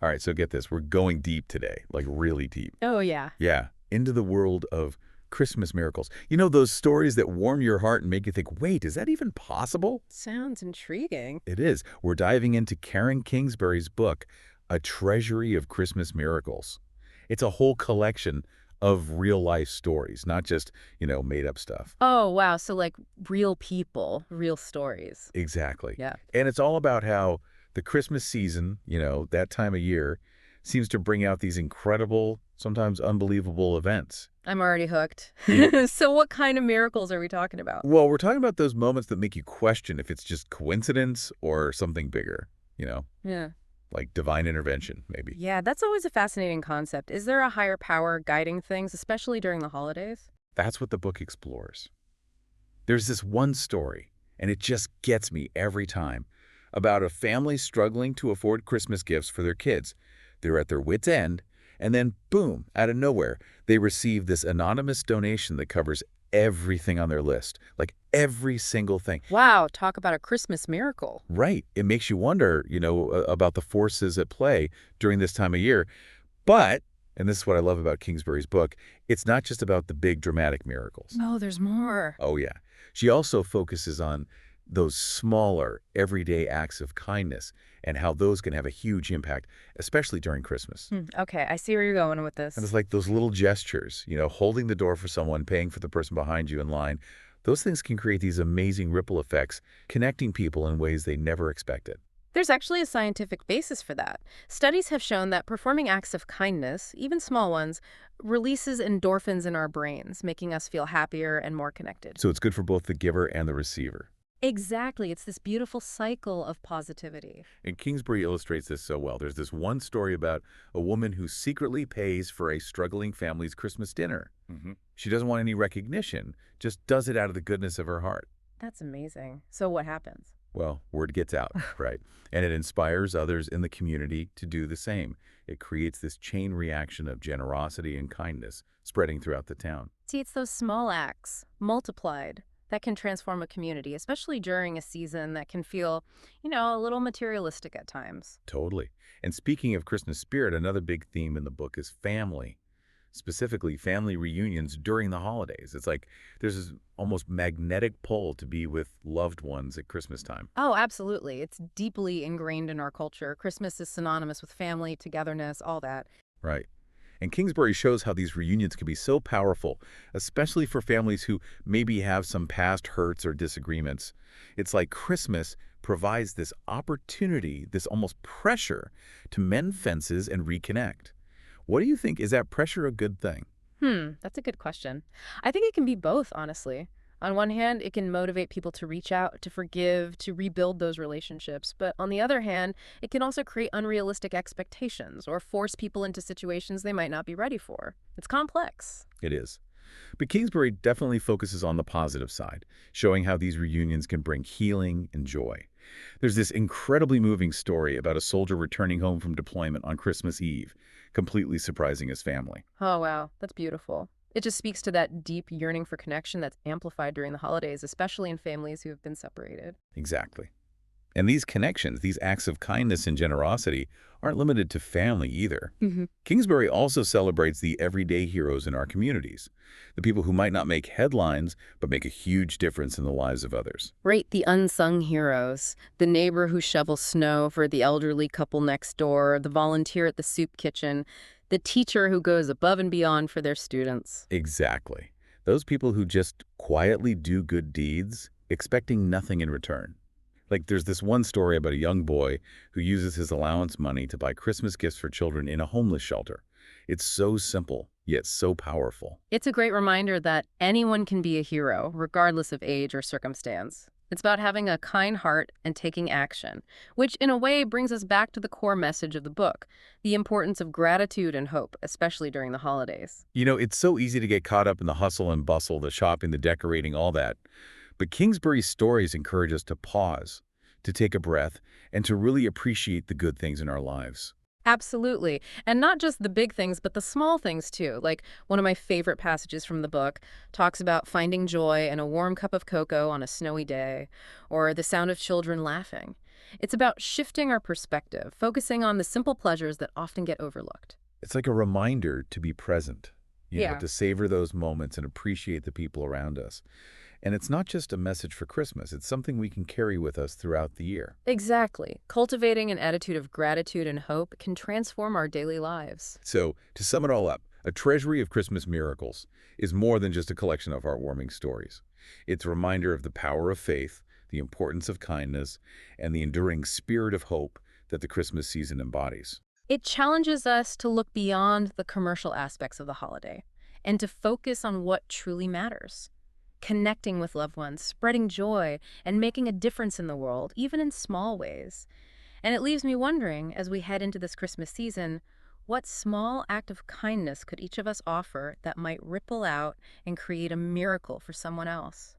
All right, so get this. We're going deep today, like really deep. Oh, yeah. Yeah, into the world of Christmas miracles. You know, those stories that warm your heart and make you think, wait, is that even possible? Sounds intriguing. It is. We're diving into Karen Kingsbury's book, A Treasury of Christmas Miracles. It's a whole collection of real-life stories, not just, made-up stuff. Oh, wow. So, like, real people, real stories. Exactly. Yeah. And it's all about how the Christmas season, that time of year, seems to bring out these incredible, sometimes unbelievable events. I'm already hooked. Yeah. So what kind of miracles are we talking about? Well, we're talking about those moments that make you question if it's just coincidence or something bigger, you know, Yeah. like divine intervention, maybe. Yeah, that's always a fascinating concept. Is there a higher power guiding things, especially during the holidays? That's what the book explores. There's this one story, and it just gets me every time, about a family struggling to afford Christmas gifts for their kids. They're at their wits' end, and then, boom, out of nowhere, they receive this anonymous donation that covers everything on their list, like every single thing. Wow, talk about a Christmas miracle. Right. It makes you wonder, about the forces at play during this time of year. But, and this is what I love about Kingsbury's book, it's not just about the big dramatic miracles. No, there's more. Oh, yeah. She also focuses on those smaller, everyday acts of kindness and how those can have a huge impact, especially during Christmas. Okay, I see where you're going with And this. it's like those little gestures, holding the door for someone, paying for the person behind you in line. Those things can create these amazing ripple effects, connecting people in ways they never expected. There's actually a scientific basis for that. Studies have shown that performing acts of kindness, even small ones, releases endorphins in our brains, making us feel happier and more connected. So it's good for both the giver and the receiver. Exactly. It's this beautiful cycle of positivity. And Kingsbury illustrates this so well. There's this one story about a woman who secretly pays for a struggling family's Christmas dinner. She doesn't want any recognition, just does it out of the goodness of her heart. That's amazing. So what happens? Well, word gets out, right? And it inspires others in the community to do the same. It creates this chain reaction of generosity and kindness spreading throughout the town. See, it's those small acts, multiplied, that can transform a community, especially during a season that can feel, a little materialistic at times. Totally. And speaking of Christmas spirit, another big theme in the book is family, specifically family reunions during the holidays. It's like there's this almost magnetic pull to be with loved ones at Christmas time. Oh, absolutely. It's deeply ingrained in our culture. Christmas is synonymous with family, togetherness, all that. Right. And Kingsbury shows how these reunions can be so powerful, especially for families who maybe have some past hurts or disagreements. It's like Christmas provides this opportunity, this almost pressure to mend fences and reconnect. What do you think? Is that pressure a good thing? That's a good question. I think it can be both, honestly. On one hand, it can motivate people to reach out, to forgive, to rebuild those relationships. But on the other hand, it can also create unrealistic expectations or force people into situations they might not be ready for. It's complex. It is. But Kingsbury definitely focuses on the positive side, showing how these reunions can bring healing and joy. There's this incredibly moving story about a soldier returning home from deployment on Christmas Eve, completely surprising his family. Oh, wow. That's beautiful. It just speaks to that deep yearning for connection that's amplified during the holidays, especially in families who have been separated. Exactly. And these connections, these acts of kindness and generosity, aren't limited to family either. Kingsbury also celebrates the everyday heroes in our communities, the people who might not make headlines, but make a huge difference in the lives of others. Right, the unsung heroes. The neighbor who shovels snow for the elderly couple next door, the volunteer at the soup kitchen, the teacher who goes above and beyond for their students. Exactly. Those people who just quietly do good deeds, expecting nothing in return. Like there's this one story about a young boy who uses his allowance money to buy Christmas gifts for children in a homeless shelter. It's so simple, yet so powerful. It's a great reminder that anyone can be a hero, regardless of age or circumstance. It's about having a kind heart and taking action, which in a way brings us back to the core message of the book, the importance of gratitude and hope, especially during the holidays. It's so easy to get caught up in the hustle and bustle, the shopping, the decorating, all that. But Kingsbury's stories encourage us to pause, to take a breath, and to really appreciate the good things in our lives. Absolutely. And not just the big things, but the small things too. Like one of my favorite passages from the book talks about finding joy in a warm cup of cocoa on a snowy day, or the sound of children laughing. It's about shifting our perspective, focusing on the simple pleasures that often get overlooked. It's like a reminder to be present, Yeah. to savor those moments and appreciate the people around us. And it's not just a message for Christmas, it's something we can carry with us throughout the year. Exactly. Cultivating an attitude of gratitude and hope can transform our daily lives. So, to sum it all up, A Treasury of Christmas Miracles is more than just a collection of heartwarming stories. It's a reminder of the power of faith, the importance of kindness, and the enduring spirit of hope that the Christmas season embodies. It challenges us to look beyond the commercial aspects of the holiday and to focus on what truly matters. Connecting with loved ones, spreading joy, and making a difference in the world, even in small ways. And it leaves me wondering, as we head into this Christmas season, what small act of kindness could each of us offer that might ripple out and create a miracle for someone else?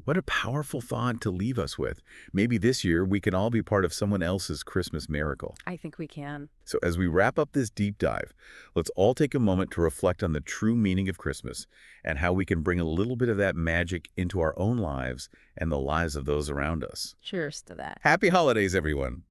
What a powerful thought to leave us with. Maybe this year we can all be part of someone else's Christmas miracle. I think we can. So as we wrap up this deep dive, let's all take a moment to reflect on the true meaning of Christmas and how we can bring a little bit of that magic into our own lives and the lives of those around us. Cheers to that. Happy holidays, everyone!